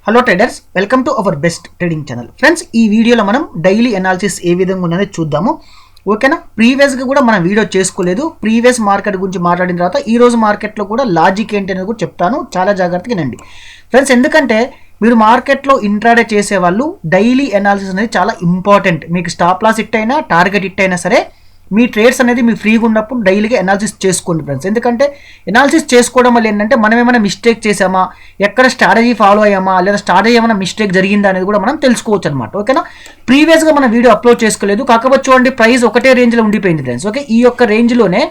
Hello traders, welcome to our best trading channel. Friends, ఈ వీడియోలో మనం డైలీ అనాలిసిస్ ఏ విధంగా ఉన్నదో చూద్దాము. ఓకేనా? ప్రీవియస్గా కూడా మనం వీడియో చేసుకోలేదు. ప్రీవియస్ మార్కెట్ గురించి మాట్లాడిన తర్వాత ఈ రోజు మార్కెట్లో కూడా లాజిక్ ఏంటి అనేది కూడా చెప్తాను. చాలా జాగ్రత్తగా వినండి ఫ్రెండ్స్, ఎందుకంటే మీరు మార్కెట్లో ఇంట్రాడే చేసే వాళ్ళు డైలీ అనాలిసిస్ అనేది చాలా ఇంపార్టెంట్. మీకు స్టాప్ లాస్ హిట్ అయినా టార్గెట్ హిట్ అయినా సరే మీ ట్రేడ్స్ అనేది మీ ఫ్రీగా ఉన్నప్పుడు డైలీగా అనాలిసిస్ చేసుకోండి ఫ్రెండ్స్. ఎందుకంటే అనాలిసిస్ చేసుకోవడం వల్ల ఏంటంటే మనం ఏమైనా మిస్టేక్ చేసామా, ఎక్కడ స్ట్రాటజీ ఫాలో అయ్యామా, లేదా స్ట్రాటజీ ఏమైనా మిస్టేక్ జరిగిందా అనేది కూడా మనం తెలుసుకోవచ్చు అనమాట. ఓకేనా? ప్రీవియస్గా మనం వీడియో అప్లోడ్ చేసుకోలేదు, కాకపోతే చూడండి ప్రైస్ ఒకటే రేంజ్లో ఉండిపోయింది ఫ్రెండ్స్. ఓకే, ఈ యొక్క రేంజ్లోనే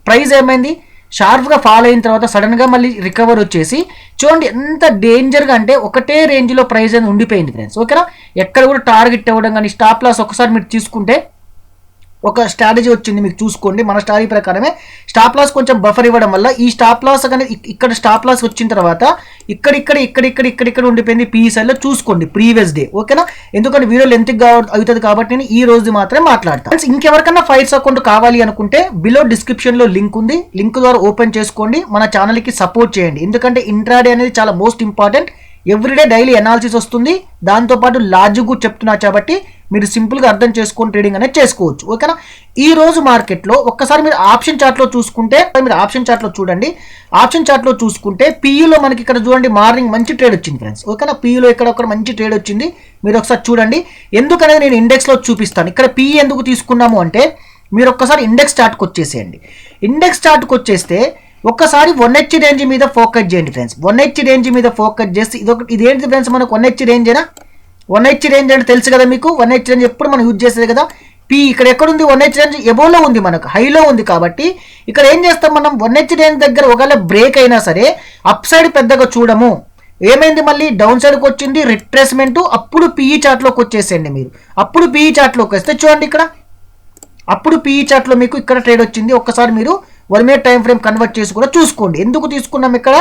ప్రైస్ ఏమైంది, షార్ప్గా ఫాల్ అయిన తర్వాత సడన్గా మళ్ళీ రికవర్ వచ్చేసి చూడండి ఎంత డేంజర్గా అంటే ఒకటే రేంజ్లో ప్రైస్ అనేది ఉండిపోయింది ఫ్రెండ్స్. ఓకేనా? ఎక్కడ కూడా టార్గెట్ ఇవ్వడం కానీ స్టాప్ లాస్ ఒకసారి మీరు తీసుకుంటే ఒక స్ట్రాటజీ వచ్చింది మీకు చూసుకోండి. మన స్ట్రాటజీ ప్రకారమే స్టాప్ లాస్ కొంచెం బఫర్ ఇవ్వడం వల్ల ఈ స్టాప్ లాస్ అనేది ఇక్కడ స్టాప్ లాస్ వచ్చిన తర్వాత ఇక్కడ ఉండిపోయింది పీఈసీలో చూసుకోండి ప్రీవియస్ డే. ఓకేనా? ఎందుకంటే వీడియో లెంత్ అవుతుంది కాబట్టి నేను ఈ రోజు మాత్రమే మాట్లాడతాను. ఇంకెవరికన్నా ఫైర్స్ అకౌంట్ కావాలి అనుకుంటే బిలో డిస్క్రిప్షన్లో లింక్ ఉంది, లింక్ ద్వారా ఓపెన్ చేసుకోండి, మన ఛానల్కి సపోర్ట్ చేయండి. ఎందుకంటే ఇంట్రాడే అనేది చాలా most important. Everyday daily analysis వస్తుంది, దాంతోపాటు లాజిక్ చెప్తున్నా కాబట్టి మీరు సింపుల్గా అర్థం చేసుకొని ట్రేడింగ్ అనేది చేసుకోవచ్చు. ఓకేనా? ఈ రోజు మార్కెట్లో ఒక్కసారి మీరు ఆప్షన్ చార్ట్లో చూసుకుంటే, మీరు ఆప్షన్ చార్ట్లో చూడండి. ఆప్షన్ చార్ట్లో చూసుకుంటే పీఈలో మనకి ఇక్కడ చూడండి మార్నింగ్ మంచి ట్రేడ్ వచ్చింది ఫ్రెండ్స్. ఓకేనా? పీఈలో ఇక్కడ ఒక మంచి ట్రేడ్ వచ్చింది, మీరు ఒకసారి చూడండి. ఎందుకనేది నేను ఇండెక్స్లో చూపిస్తాను. ఇక్కడ పీఈ ఎందుకు తీసుకున్నాము అంటే మీరు ఒక్కసారి ఇండెక్స్ చార్ట్కి వచ్చేసేయండి. ఇండెక్స్ చార్ట్కి వచ్చేస్తే ఒక్కసారి 1H రేంజ్ మీద ఫోకస్ చేయండి ఫ్రెండ్స్. 1H రేంజ్ మీద ఫోకస్ చేసి ఇదేంటి ఫ్రెండ్స్, మనకు 1H రేంజ్ అయినా 1H రేంజ్ అంటే తెలుసు కదా మీకు. 1H రేంజ్ ఎప్పుడు మనం యూజ్ చేసేది కదా. పీ ఇక్కడ ఎక్కడుంది, 1H రేంజ్ ఎబోలో ఉంది, మనకు హైలో ఉంది. కాబట్టి ఇక్కడ ఏం చేస్తాం మనం, 1H రేంజ్ దగ్గర ఒకవేళ బ్రేక్ అయినా సరే అప్ సైడ్ పెద్దగా చూడము. ఏమైంది, మళ్ళీ డౌన్ సైడ్కి వచ్చింది రిట్రేస్మెంట్, అప్పుడు పీఈ చార్ట్లోకి వచ్చేసేయండి మీరు. అప్పుడు పీఈ చార్ట్లోకి వస్తే చూడండి ఇక్కడ, అప్పుడు పీఈ చార్ట్లో మీకు ఇక్కడ ట్రేడ్ వచ్చింది. ఒక్కసారి మీరు 1 minute టైం ఫ్రేమ్ కన్వర్ట్ చేసి కూడా చూసుకోండి. ఎందుకు తీసుకున్నాం ఇక్కడ,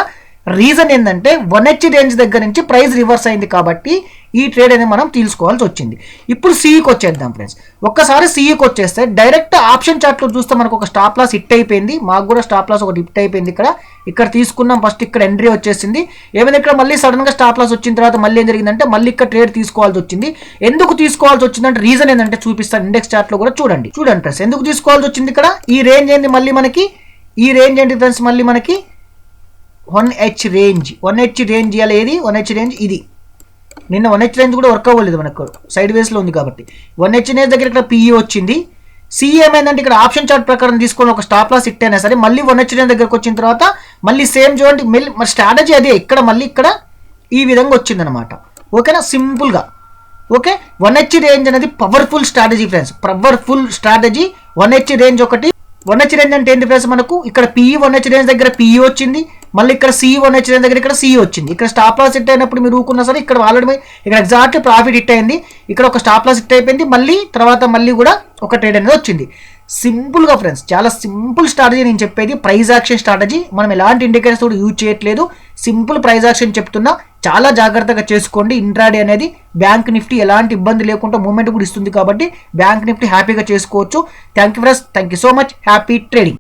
రీజన్ ఏంటంటే 1H రేంజ్ దగ్గర నుంచి ప్రైస్ రివర్స్ అయింది కాబట్టి ఈ ట్రేడ్ అనేది మనం తీసుకోవాల్సి వచ్చింది. ఇప్పుడు సీఈకి వచ్చేద్దాం ఫ్రెండ్స్. ఒక్కసారి సీఈకి వచ్చేస్తే డైరెక్ట్ ఆప్షన్ చార్ట్లో చూస్తే మనకు ఒక స్టాప్ లాస్ హిట్ అయిపోయింది. మాకు కూడా స్టాప్ లాస్ ఒకటి హిట్ అయిపోయింది. ఇక్కడ తీసుకున్నాం, ఫస్ట్ ఇక్కడ ఎంట్రీ వచ్చేసింది. ఏమైనా ఇక్కడ మళ్ళీ సడన్గా స్టాప్ లాస్ వచ్చిన తర్వాత మళ్ళీ ఏం జరిగిందంటే మళ్ళీ ఇక్కడ ట్రేడ్ తీసుకోవాల్సి వచ్చింది. ఎందుకు తీసుకోవాల్సి వచ్చిందంటే రీజన్ ఏంటంటే చూపిస్తాను. ఇండెక్స్ చార్ట్లో కూడా చూడండి ఫ్రెండ్స్, ఎందుకు తీసుకోవాల్సి వచ్చింది. ఇక్కడ ఈ రేంజ్ ఏంటి, మళ్ళీ మనకి ఈ రేంజ్ ఏంటి ఫ్రెండ్స్, మళ్ళీ మనకి 1H రేంజ్. 1H రేంజ్ ఇవ్వాలి. ఏది 1H రేంజ్, ఇది నిన్న 1H రేంజ్ కూడా వర్క్ అవ్వలేదు, మనకు సైడ్ వేస్లో ఉంది కాబట్టి 1H రేంజ్ దగ్గర ఇక్కడ పీఈ వచ్చింది. సీఈ ఏమైందంటే ఇక్కడ ఆప్షన్ చార్ట్ ప్రకారం తీసుకొని ఒక స్టాప్ లాస్ హిట్ అయినా సరే మళ్ళీ 1H రేంజ్ దగ్గరకు వచ్చిన తర్వాత మళ్ళీ సేమ్ చూడండి, మరి స్ట్రాటజీ అదే, ఇక్కడ మళ్ళీ ఇక్కడ ఈ విధంగా వచ్చిందనమాట. ఓకేనా? సింపుల్గా. ఓకే, 1H రేంజ్ అనేది powerful strategy friends, powerful strategy. 1H range ఒకటి. 1H రేంజ్ అంటే ఏంటి ఫ్రెండ్స్, మనకు ఇక్కడ పీఈ 1H రేంజ్ దగ్గర పీఈ వచ్చింది, మళ్ళీ ఇక్కడ సీఈ 1H రేంజ్ దగ్గర ఇక్కడ సీఈ వచ్చింది. ఇక్కడ స్టాప్ లాస్ హిట్ అయినప్పుడు మీరు ఊరుకున్నా సరే ఇక్కడ ఆల్రెడీ ఇక్కడ ఎగ్జాక్ట్ ప్రాఫిట్ హిట్ అయింది, ఇక్కడ ఒక స్టాప్ లాస్ హిట్ అయిపోయింది, మళ్ళీ తర్వాత మళ్ళీ కూడా ఒక ట్రేడ్ అనేది వచ్చింది. సింపుల్గా ఫ్రెండ్స్, చాలా సింపుల్ స్ట్రాటజీ నేను చెప్పేది, ప్రైస్ యాక్షన్ స్ట్రాటజీ. మనం ఎలాంటి ఇండికేటర్స్ కూడా యూజ్ చేయట్లేదు, సింపుల్ ప్రైస్ యాక్షన్ చెప్తున్నా. చాలా జాగ్రత్తగా చేసుకోండి. ఇంట్రాడే అనేది బ్యాంక్ నిఫ్టీ ఎలాంటి ఇబ్బంది లేకుండా మూమెంట్ కూడా ఇస్తుంది కాబట్టి బ్యాంక్ నిఫ్టీ హ్యాపీగా చేసుకోవచ్చు. Thank you friends, thank you so much. Happy trading.